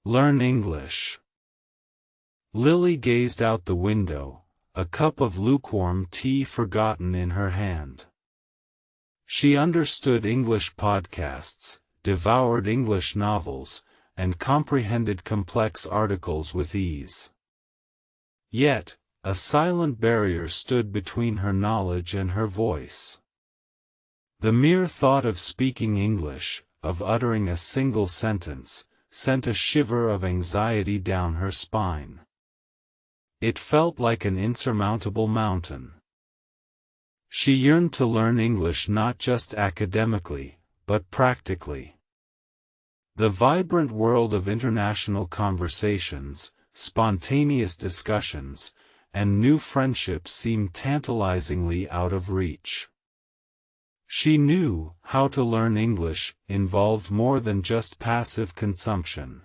Learn English. Lily gazed out the window, a cup of lukewarm tea forgotten in her hand. She understood English podcasts, devoured English novels, and comprehended complex articles with ease. Yet, a silent barrier stood between her knowledge and her voice. The mere thought of speaking English, of uttering a single sentence, sent a shiver of anxiety down her spine. It felt like an insurmountable mountain. She yearned to learn English not just academically, but practically. The vibrant world of international conversations, spontaneous discussions, and new friendships seemed tantalizingly out of reach. She knew, how to learn English involved more than just passive consumption.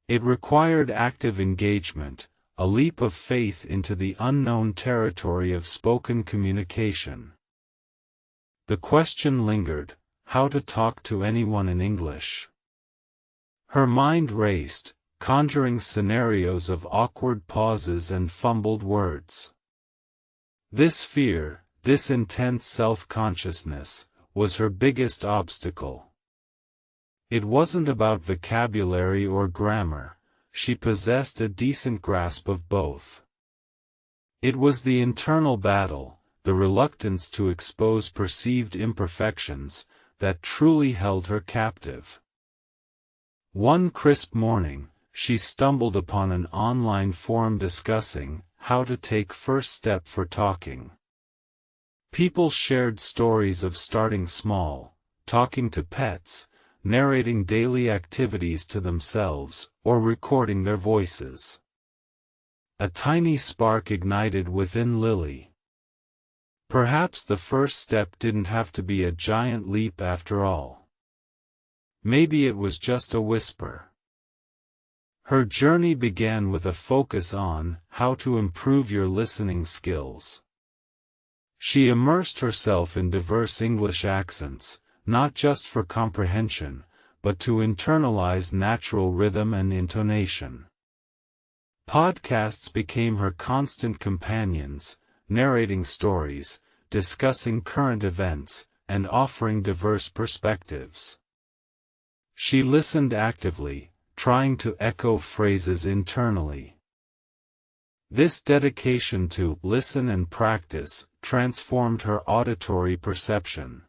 It required active engagement, a leap of faith into the unknown territory of spoken communication. The question lingered, how to talk to anyone in English. Her mind raced, conjuring scenarios of awkward pauses and fumbled words. This fear, this intense self-consciousness, was her biggest obstacle. It wasn't about vocabulary or grammar, she possessed a decent grasp of both. It was the internal battle, the reluctance to expose perceived imperfections, that truly held her captive. One crisp morning, she stumbled upon an online forum discussing how to take first step for talking. People shared stories of starting small, talking to pets, narrating daily activities to themselves, or recording their voices. A tiny spark ignited within Lily. Perhaps the first step didn't have to be a giant leap after all. Maybe it was just a whisper. Her journey began with a focus on how to improve your listening skills. She immersed herself in diverse English accents, not just for comprehension, but to internalize natural rhythm and intonation. Podcasts became her constant companions, narrating stories, discussing current events, and offering diverse perspectives. She listened actively, trying to echo phrases internally. This dedication to listen and practice transformed her auditory perception.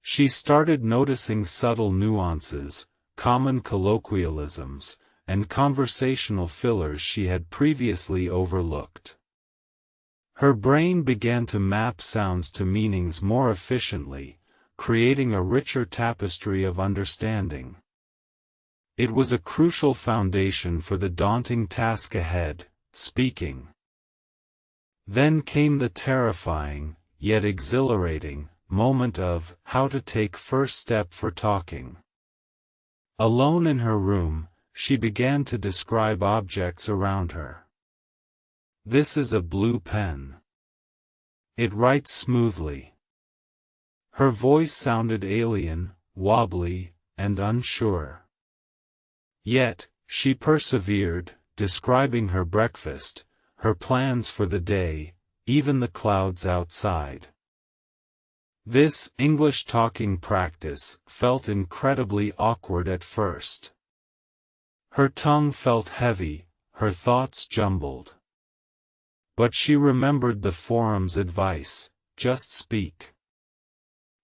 She started noticing subtle nuances, common colloquialisms, and conversational fillers she had previously overlooked. Her brain began to map sounds to meanings more efficiently, creating a richer tapestry of understanding. It was a crucial foundation for the daunting task ahead, speaking. Then came the terrifying, yet exhilarating, moment of how to take first step for talking. Alone in her room, she began to describe objects around her. This is a blue pen. It writes smoothly. Her voice sounded alien, wobbly, and unsure. Yet, she persevered, describing her breakfast, her plans for the day, even the clouds outside. This English talking practice felt incredibly awkward at first. Her tongue felt heavy, her thoughts jumbled. But she remembered the forum's advice, just speak.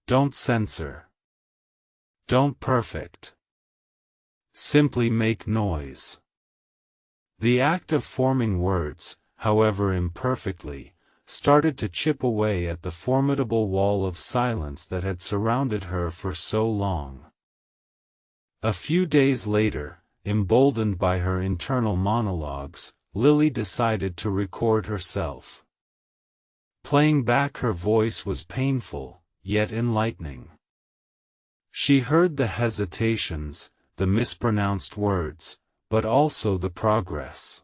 Don't censor. Don't perfect. Simply make noise. The act of forming words, however imperfectly, started to chip away at the formidable wall of silence that had surrounded her for so long. A few days later, emboldened by her internal monologues, Lily decided to record herself. Playing back her voice was painful, yet enlightening. She heard the hesitations, the mispronounced words, but also the progress.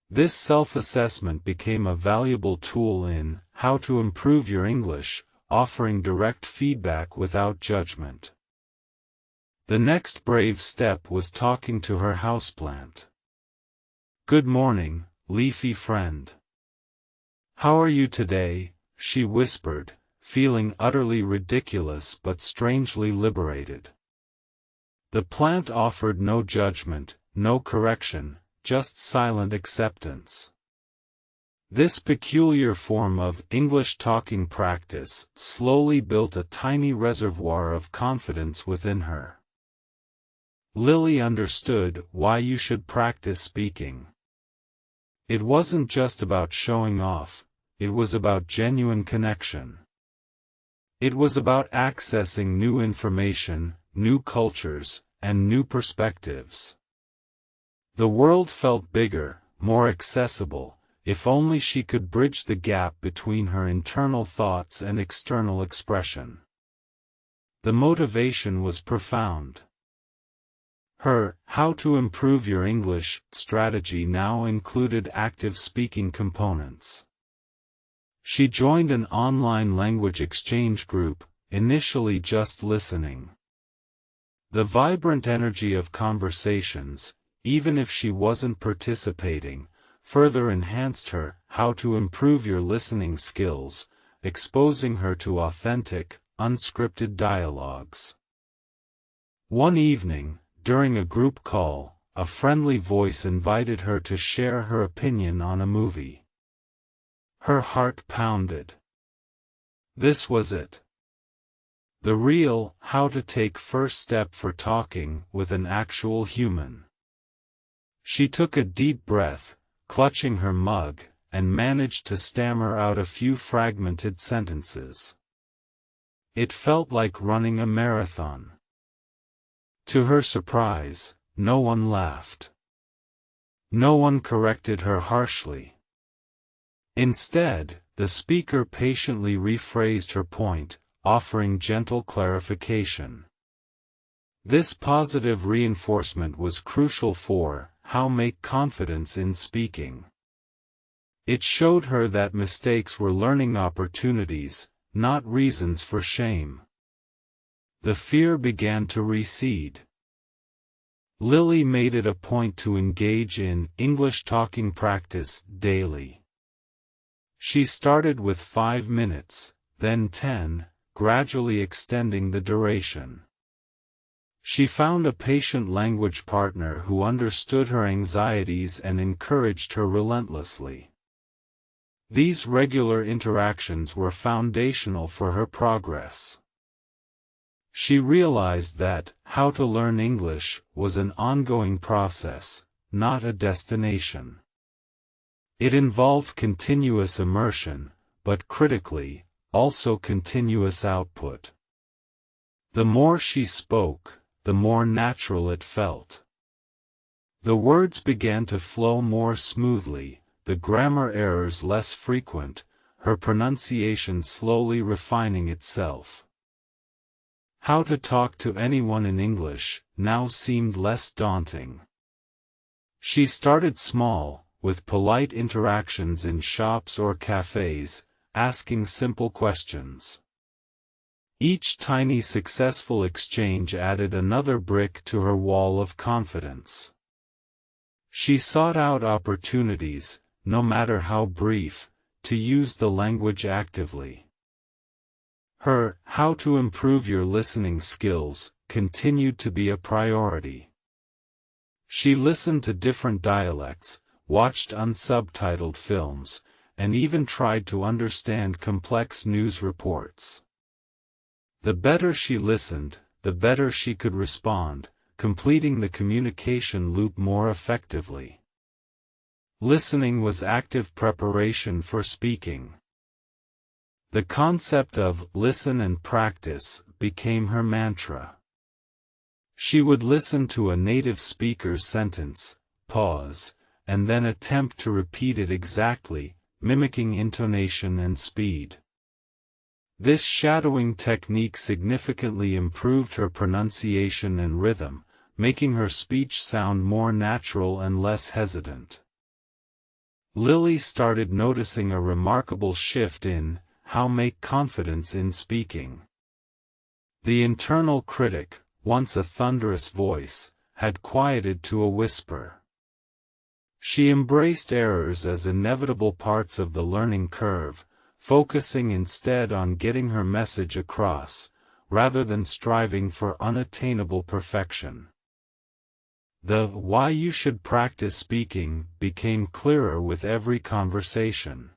This self-assessment became a valuable tool in how to improve your English, offering direct feedback without judgment. The next brave step was talking to her houseplant. "Good morning, leafy friend. How are you today?" she whispered, feeling utterly ridiculous but strangely liberated. The plant offered no judgment, no correction, just silent acceptance. This peculiar form of English talking practice slowly built a tiny reservoir of confidence within her. Lily understood why you should practice speaking. It wasn't just about showing off, it was about genuine connection. It was about accessing new information, new cultures, and new perspectives. The world felt bigger, more accessible, if only she could bridge the gap between her internal thoughts and external expression. The motivation was profound. Her "How to Improve Your English" strategy now included active speaking components. She joined an online language exchange group, initially just listening. The vibrant energy of conversations, even if she wasn't participating, further enhanced her "How to Improve Your Listening" skills, exposing her to authentic, unscripted dialogues. One evening, during a group call, a friendly voice invited her to share her opinion on a movie. Her heart pounded. This was it. The real "how to take first step" for talking with an actual human. She took a deep breath, clutching her mug, and managed to stammer out a few fragmented sentences. It felt like running a marathon. To her surprise, no one laughed. No one corrected her harshly. Instead, the speaker patiently rephrased her point, offering gentle clarification. This positive reinforcement was crucial for how make confidence in speaking. It showed her that mistakes were learning opportunities, not reasons for shame. The fear began to recede. Lily made it a point to engage in English talking practice daily. She started with 5 minutes, then 10, gradually extending the duration. She found a patient language partner who understood her anxieties and encouraged her relentlessly. These regular interactions were foundational for her progress. She realized that how to learn English was an ongoing process, not a destination. It involved continuous immersion, but critically, also continuous output. The more she spoke, the more natural it felt. The words began to flow more smoothly, the grammar errors less frequent, her pronunciation slowly refining itself. How to talk to anyone in English now seemed less daunting. She started small, with polite interactions in shops or cafes, asking simple questions. Each tiny successful exchange added another brick to her wall of confidence. She sought out opportunities, no matter how brief, to use the language actively. Her "How to Improve Your Listening" skills continued to be a priority. She listened to different dialects, watched unsubtitled films, and even tried to understand complex news reports. The better she listened, the better she could respond, completing the communication loop more effectively. Listening was active preparation for speaking. The concept of "listen and practice" became her mantra. She would listen to a native speaker's sentence, pause, and then attempt to repeat it exactly, mimicking intonation and speed. This shadowing technique significantly improved her pronunciation and rhythm, making her speech sound more natural and less hesitant. Lily started noticing a remarkable shift in how make confidence in speaking. The internal critic, once a thunderous voice, had quieted to a whisper. She embraced errors as inevitable parts of the learning curve, focusing instead on getting her message across, rather than striving for unattainable perfection. The why you should practice speaking became clearer with every conversation.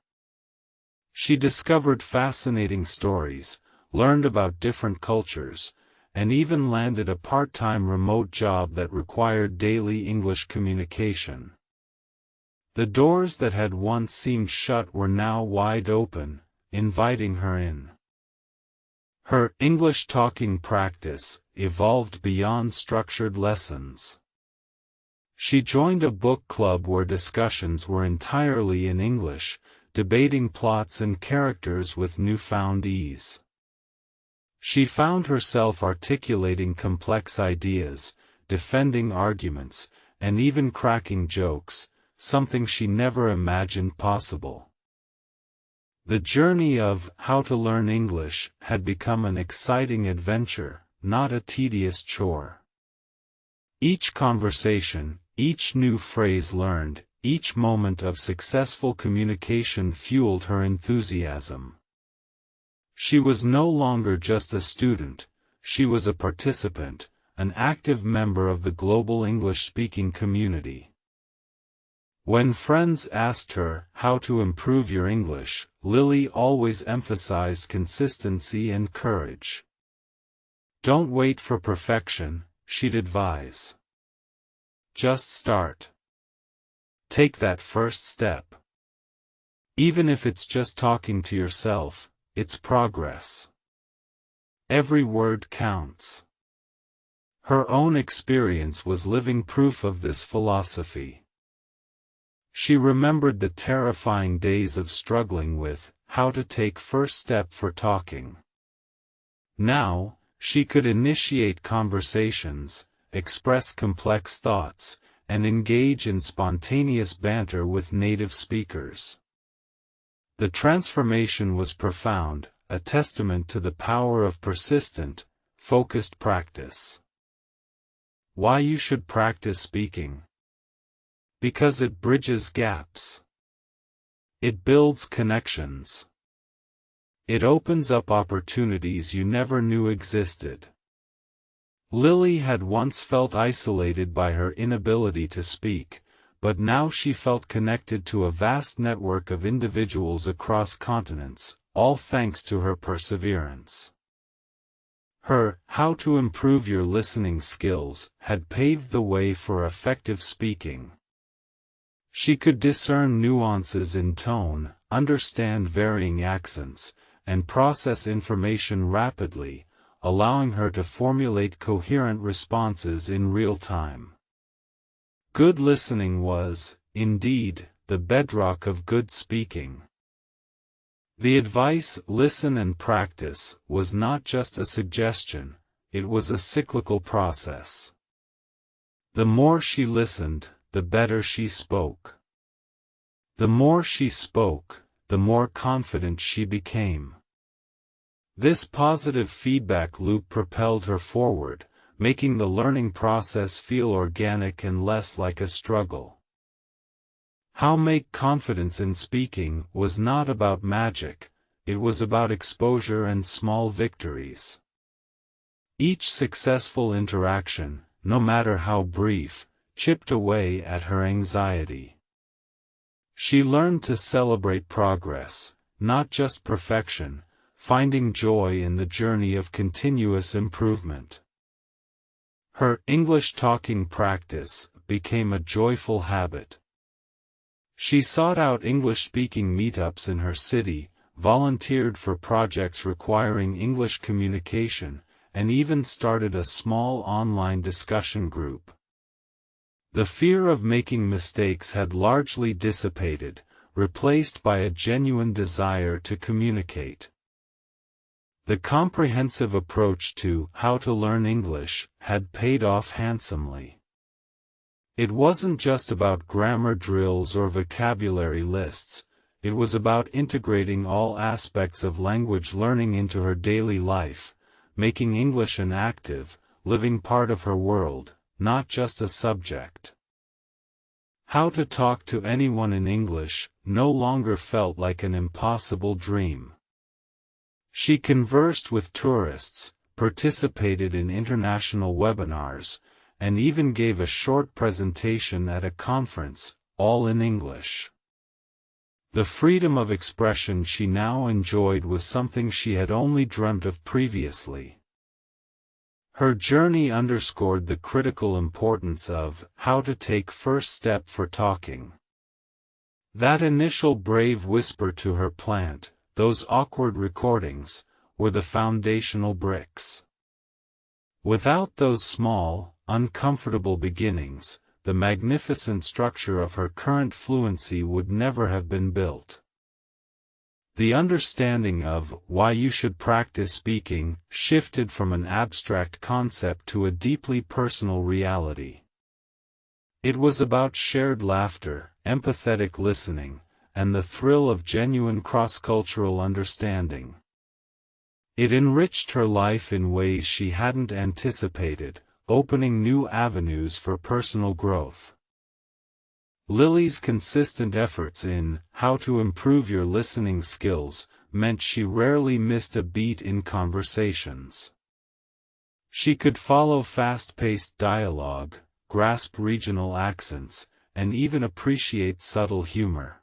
She discovered fascinating stories, learned about different cultures, and even landed a part-time remote job that required daily English communication. The doors that had once seemed shut were now wide open, inviting her in. Her English talking practice evolved beyond structured lessons. She joined a book club where discussions were entirely in English, debating plots and characters with newfound ease. She found herself articulating complex ideas, defending arguments, and even cracking jokes, something she never imagined possible. The journey of how to learn English had become an exciting adventure, not a tedious chore. Each conversation, each new phrase learned, each moment of successful communication fueled her enthusiasm. She was no longer just a student, she was a participant, an active member of the global English-speaking community. When friends asked her how to improve your English, Lily always emphasized consistency and courage. Don't wait for perfection, she'd advise. Just start. Take that first step. Even if it's just talking to yourself, it's progress. Every word counts. Her own experience was living proof of this philosophy. She remembered the terrifying days of struggling with how to take first step for talking. Now, she could initiate conversations, express complex thoughts, and engage in spontaneous banter with native speakers. The transformation was profound, a testament to the power of persistent, focused practice. Why you should practice speaking? Because it bridges gaps. It builds connections. It opens up opportunities you never knew existed. Lily had once felt isolated by her inability to speak, but now she felt connected to a vast network of individuals across continents, all thanks to her perseverance. Her "How to Improve Your Listening Skills" had paved the way for effective speaking. She could discern nuances in tone, understand varying accents, and process information rapidly, allowing her to formulate coherent responses in real time. Good listening was, indeed, the bedrock of good speaking. The advice, "listen and practice," was not just a suggestion, it was a cyclical process. The more she listened, the better she spoke. The more she spoke, the more confident she became. This positive feedback loop propelled her forward, making the learning process feel organic and less like a struggle. How make confidence in speaking was not about magic, it was about exposure and small victories. Each successful interaction, no matter how brief, chipped away at her anxiety. She learned to celebrate progress, not just perfection, finding joy in the journey of continuous improvement. Her English talking practice became a joyful habit. She sought out English-speaking meetups in her city, volunteered for projects requiring English communication, and even started a small online discussion group. The fear of making mistakes had largely dissipated, replaced by a genuine desire to communicate. The comprehensive approach to how to learn English had paid off handsomely. It wasn't just about grammar drills or vocabulary lists, it was about integrating all aspects of language learning into her daily life, making English an active, living part of her world, not just a subject. How to talk to anyone in English no longer felt like an impossible dream. She conversed with tourists, participated in international webinars, and even gave a short presentation at a conference, all in English. The freedom of expression she now enjoyed was something she had only dreamt of previously. Her journey underscored the critical importance of how to take first step for talking. That initial brave whisper to her plant, those awkward recordings, were the foundational bricks. Without those small, uncomfortable beginnings, the magnificent structure of her current fluency would never have been built. The understanding of why you should practice speaking shifted from an abstract concept to a deeply personal reality. It was about shared laughter, empathetic listening, and the thrill of genuine cross-cultural understanding. It enriched her life in ways she hadn't anticipated, opening new avenues for personal growth. Lily's consistent efforts in how to improve your listening skills meant she rarely missed a beat in conversations. She could follow fast-paced dialogue, grasp regional accents, and even appreciate subtle humor.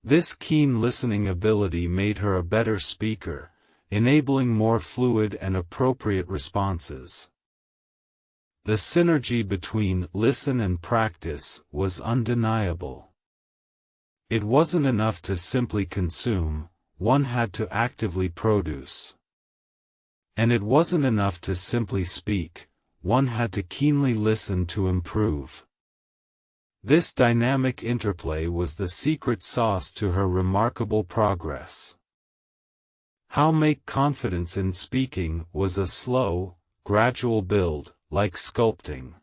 This keen listening ability made her a better speaker, enabling more fluid and appropriate responses. The synergy between listen and practice was undeniable. It wasn't enough to simply consume, one had to actively produce. And it wasn't enough to simply speak, one had to keenly listen to improve. This dynamic interplay was the secret sauce to her remarkable progress. How make confidence in speaking was a slow, gradual build, like sculpting.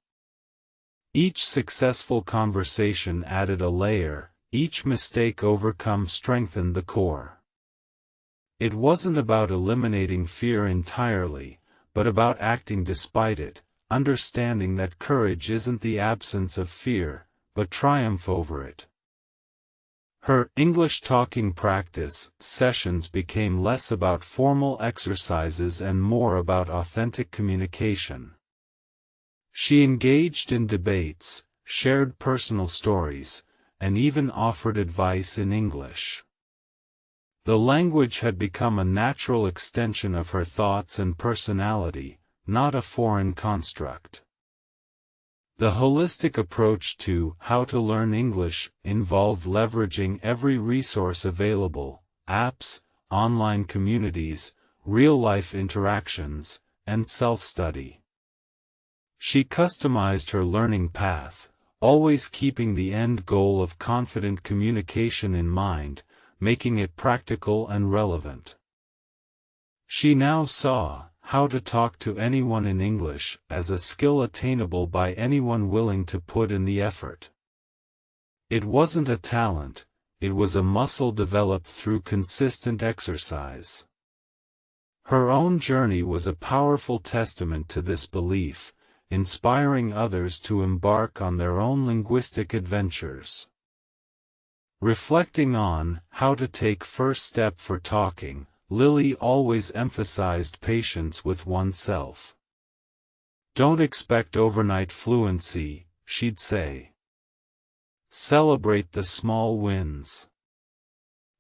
Each successful conversation added a layer, each mistake overcome strengthened the core. It wasn't about eliminating fear entirely, but about acting despite it, understanding that courage isn't the absence of fear, but triumph over it. Her English talking practice sessions became less about formal exercises and more about authentic communication. She engaged in debates, shared personal stories, and even offered advice in English. The language had become a natural extension of her thoughts and personality, not a foreign construct. The holistic approach to how to learn English involved leveraging every resource available: apps, online communities, real-life interactions, and self-study. She customized her learning path, always keeping the end goal of confident communication in mind, making it practical and relevant. She now saw how to talk to anyone in English as a skill attainable by anyone willing to put in the effort. It wasn't a talent, it was a muscle developed through consistent exercise. Her own journey was a powerful testament to this belief, inspiring others to embark on their own linguistic adventures. Reflecting on how to take first step for talking, Lily always emphasized patience with oneself. Don't expect overnight fluency, she'd say. Celebrate the small wins.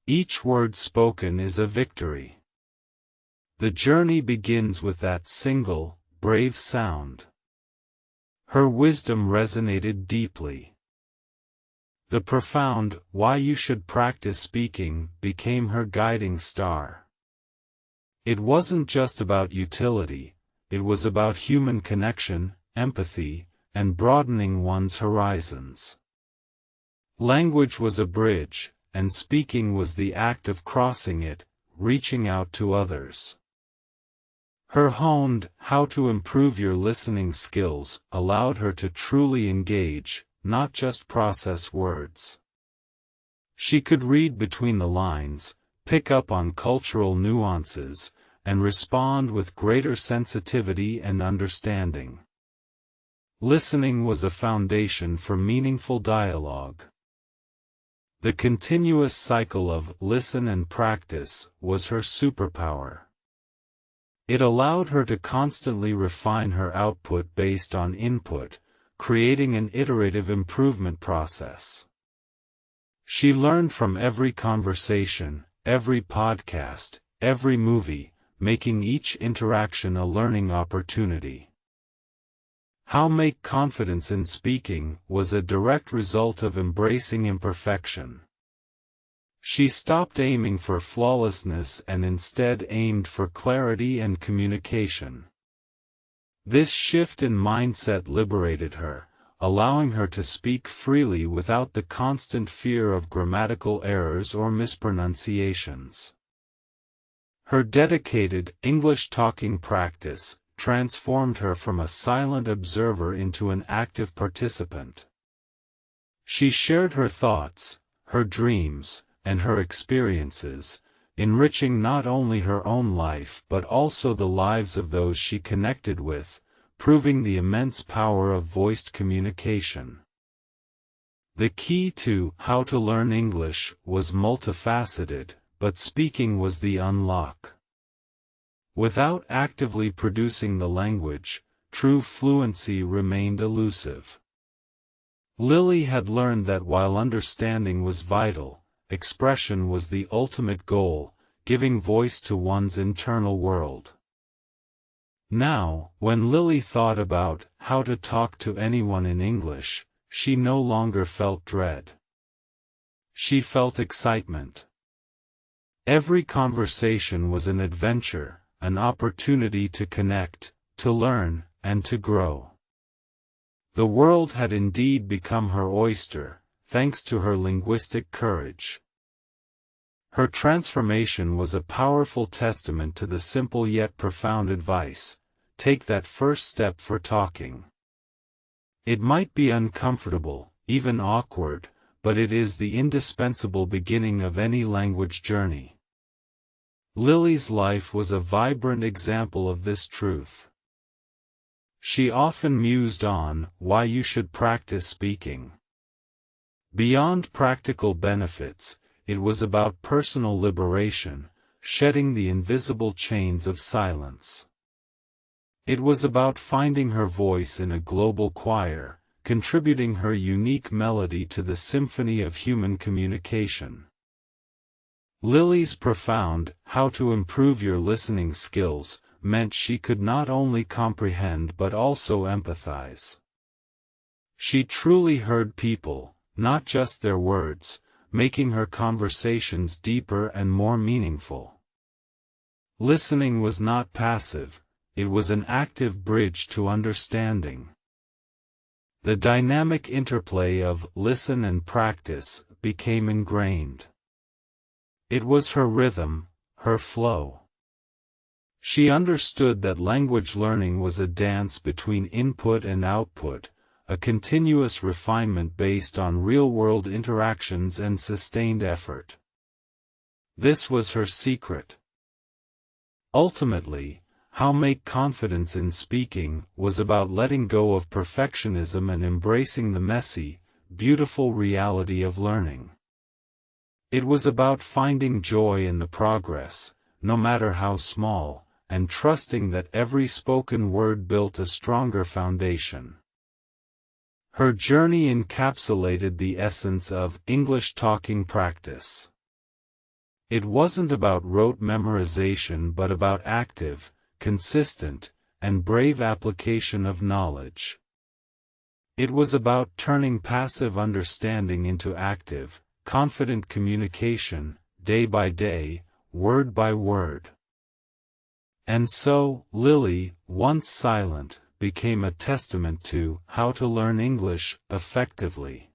Each word spoken is a victory. The journey begins with that single, brave sound. Her wisdom resonated deeply. The profound "why you should practice speaking" became her guiding star. It wasn't just about utility, it was about human connection, empathy, and broadening one's horizons. Language was a bridge, and speaking was the act of crossing it, reaching out to others. Her honed "how to improve your listening skills" allowed her to truly engage, not just process words. She could read between the lines, pick up on cultural nuances, and respond with greater sensitivity and understanding. Listening was a foundation for meaningful dialogue. The continuous cycle of listen and practice was her superpower. It allowed her to constantly refine her output based on input, creating an iterative improvement process. She learned from every conversation, every podcast, every movie, making each interaction a learning opportunity. How make confidence in speaking was a direct result of embracing imperfection. She stopped aiming for flawlessness and instead aimed for clarity and communication. This shift in mindset liberated her, allowing her to speak freely without the constant fear of grammatical errors or mispronunciations. Her dedicated English talking practice transformed her from a silent observer into an active participant. She shared her thoughts, her dreams, and her experiences, enriching not only her own life but also the lives of those she connected with, proving the immense power of voiced communication. The key to how to learn English was multifaceted, but speaking was the unlock. Without actively producing the language, true fluency remained elusive. Lily had learned that while understanding was vital, expression was the ultimate goal, giving voice to one's internal world. Now, when Lily thought about how to talk to anyone in English, she no longer felt dread. She felt excitement. Every conversation was an adventure, an opportunity to connect, to learn, and to grow. The world had indeed become her oyster, thanks to her linguistic courage. Her transformation was a powerful testament to the simple yet profound advice: take that first step for talking. It might be uncomfortable, even awkward, but it is the indispensable beginning of any language journey. Lily's life was a vibrant example of this truth. She often mused on why you should practice speaking. Beyond practical benefits, it was about personal liberation, shedding the invisible chains of silence. It was about finding her voice in a global choir, contributing her unique melody to the symphony of human communication. Lily's profound "how to improve your listening skills" meant she could not only comprehend but also empathize. She truly heard people, not just their words, making her conversations deeper and more meaningful. Listening was not passive, it was an active bridge to understanding. The dynamic interplay of listen and practice became ingrained. It was her rhythm, her flow. She understood that language learning was a dance between input and output, a continuous refinement based on real-world interactions and sustained effort. This was her secret. Ultimately, how make confidence in speaking was about letting go of perfectionism and embracing the messy, beautiful reality of learning. It was about finding joy in the progress, no matter how small, and trusting that every spoken word built a stronger foundation. Her journey encapsulated the essence of English talking practice. It wasn't about rote memorization but about active, consistent, and brave application of knowledge. It was about turning passive understanding into active, confident communication, day by day, word by word. And so, Lily, once silent, became a testament to how to learn English effectively.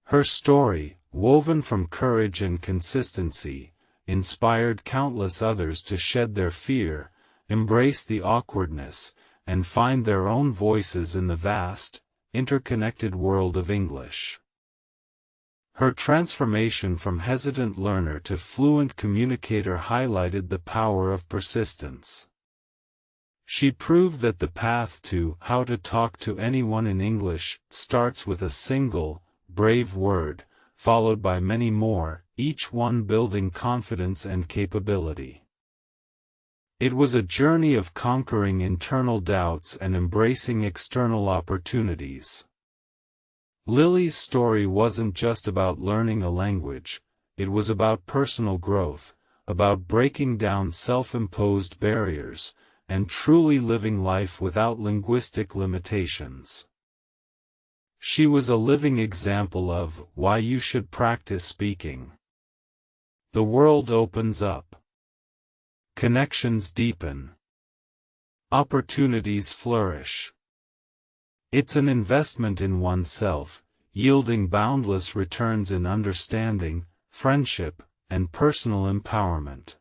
Her story, woven from courage and consistency, inspired countless others to shed their fear, embrace the awkwardness, and find their own voices in the vast, interconnected world of English. Her transformation from hesitant learner to fluent communicator highlighted the power of persistence. She proved that the path to how to talk to anyone in English starts with a single, brave word, followed by many more, each one building confidence and capability. It was a journey of conquering internal doubts and embracing external opportunities. Lily's story wasn't just about learning a language, it was about personal growth, about breaking down self-imposed barriers, and truly living life without linguistic limitations. She was a living example of why you should practice speaking. The world opens up. Connections deepen. Opportunities flourish. It's an investment in oneself, yielding boundless returns in understanding, friendship, and personal empowerment.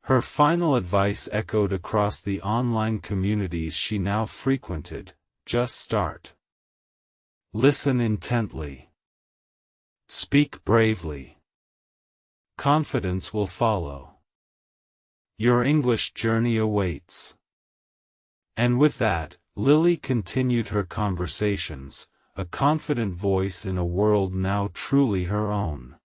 Her final advice echoed across the online communities she now frequented: just start. Listen intently. Speak bravely. Confidence will follow. Your English journey awaits. And with that, Lily continued her conversations, a confident voice in a world now truly her own.